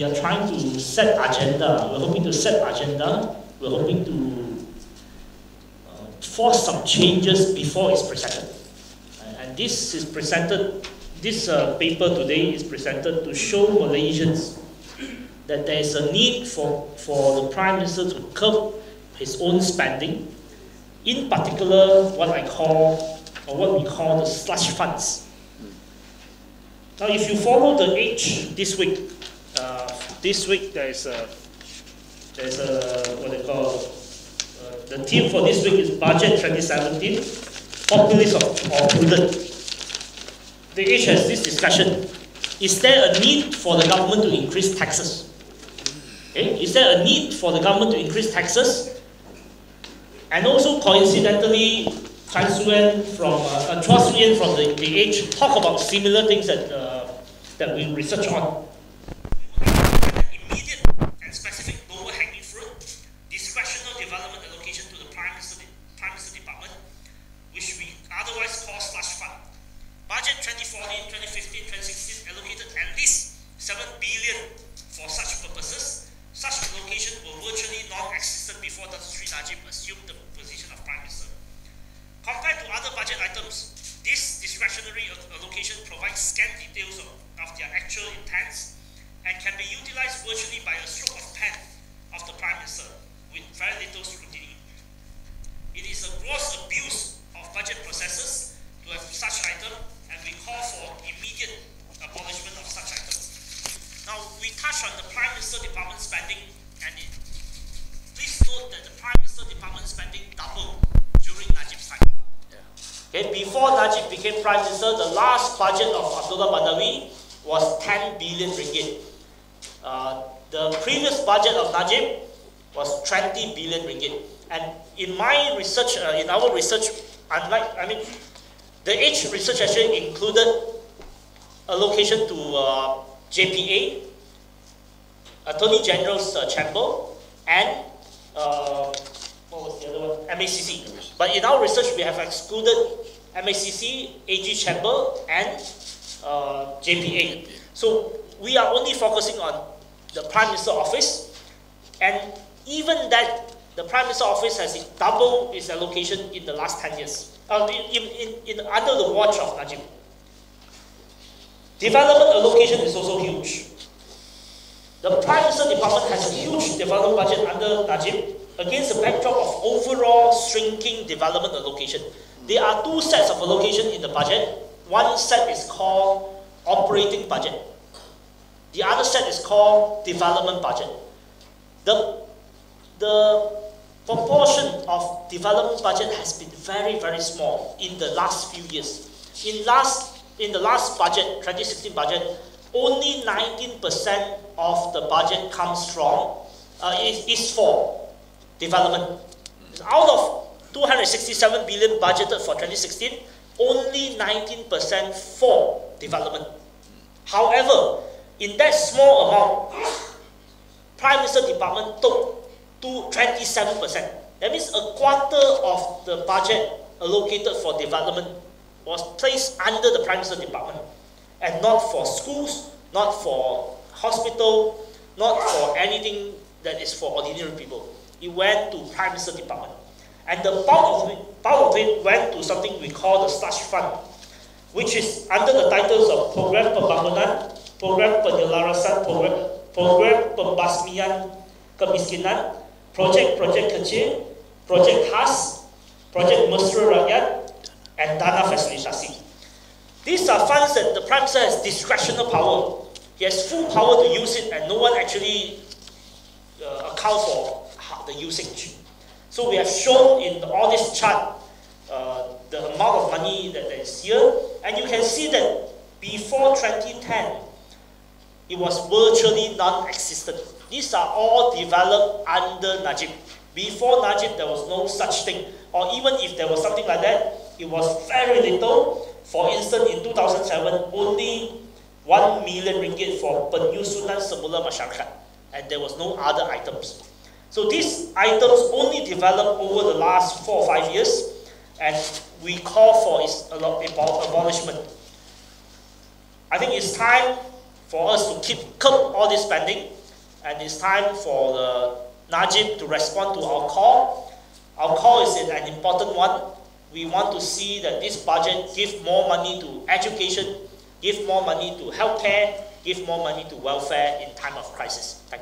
we are trying to set agenda. We're hoping to set agenda. We're hoping to force some changes before it's presented. And this is presented, this paper today is presented to show Malaysians that there is a need for the Prime Minister to curb his own spending, in particular what I call, or what we call the slush funds. Now if you follow the Age this week there's a what they call, the theme for this week is Bajet 2017, Populist or Prudent. The Age has this discussion: is there a need for the government to increase taxes? Okay? Is there a need for the government to increase taxes? And also coincidentally, Chua Suyen from the Age talk about similar things that we research on. Immediate and specific lower hanging fruit, discretional development allocation to the Prime Minister Department, which we otherwise call slush fund. Budget 2014, 2015, 2016 allocated at least 7 billion for such purposes. Such allocation were virtually non-existent before Sri Najib assumed the position of Prime Minister. Compared to other budget items, this discretionary allocation provides scant details of their actual intents and can be utilized virtually by a stroke of pen of the Prime Minister with very little scrutiny. It is a gross abuse of budget processes to have such item, and we call for immediate abolishment of such items. Now, we touch on the Prime Minister Department spending, and please note that the Prime Minister Department spending doubled during Najib's time. Okay, before Najib became Prime Minister, the last budget of Abdul was 10 billion ringgit. The previous budget of Najib was 20 billion ringgit. And in my research, in our research, the Age research actually included allocation to JPA, Attorney General's Chamber, and what was the other one? MACC. But in our research, we have excluded MACC, AG Chamber, and JPA. So we are only focusing on the Prime Minister Office, and even that, the Prime Minister Office has doubled its allocation in the last 10 years, under the watch of Najib. Development allocation is also huge. The Prime Minister Department has a huge development budget under Najib against the backdrop of overall shrinking development allocation. There are two sets of allocation in the budget. One set is called operating budget. The other set is called development budget. The proportion of development budget has been very, very small in the last few years. In the last budget, 2016 budget, only 19% of the budget comes from, is for development. Out of 267 billion budgeted for 2016, only 19% for development. However, in that small amount, Prime Minister Department took to 27%. That means a quarter of the budget allocated for development was placed under the Prime Minister Department, and not for schools, not for hospital, not for anything that is for ordinary people. It went to Prime Minister Department. And the bulk of it went to something we call the slush fund, which is under the titles of Program Pembangunan, Program Penyelarasan, Program Pembasmian Kemiskinan, Projek Kecil, Projek Khas, Projek Mesra Rakyat, and Dana Fasilitasi. These are funds that the Prime Minister has discretional power. He has full power to use it, and no one actually accounts for the usage. So we have shown in all this chart the amount of money that is here, and you can see that before 2010, it was virtually non-existent. These are all developed under Najib. Before Najib, there was no such thing, or even if there was something like that, it was very little. For instance, in 2007, only 1 million ringgit for penyusunan semula masyarakat, and there was no other items. So these items only developed over the last 4 or 5 years, and we call for its abolishment. I think it's time for us to curb all this spending, and it's time for the Najib to respond to our call. Our call is an important one. We want to see that this budget give more money to education, give more money to healthcare, give more money to welfare in time of crisis. Thank you.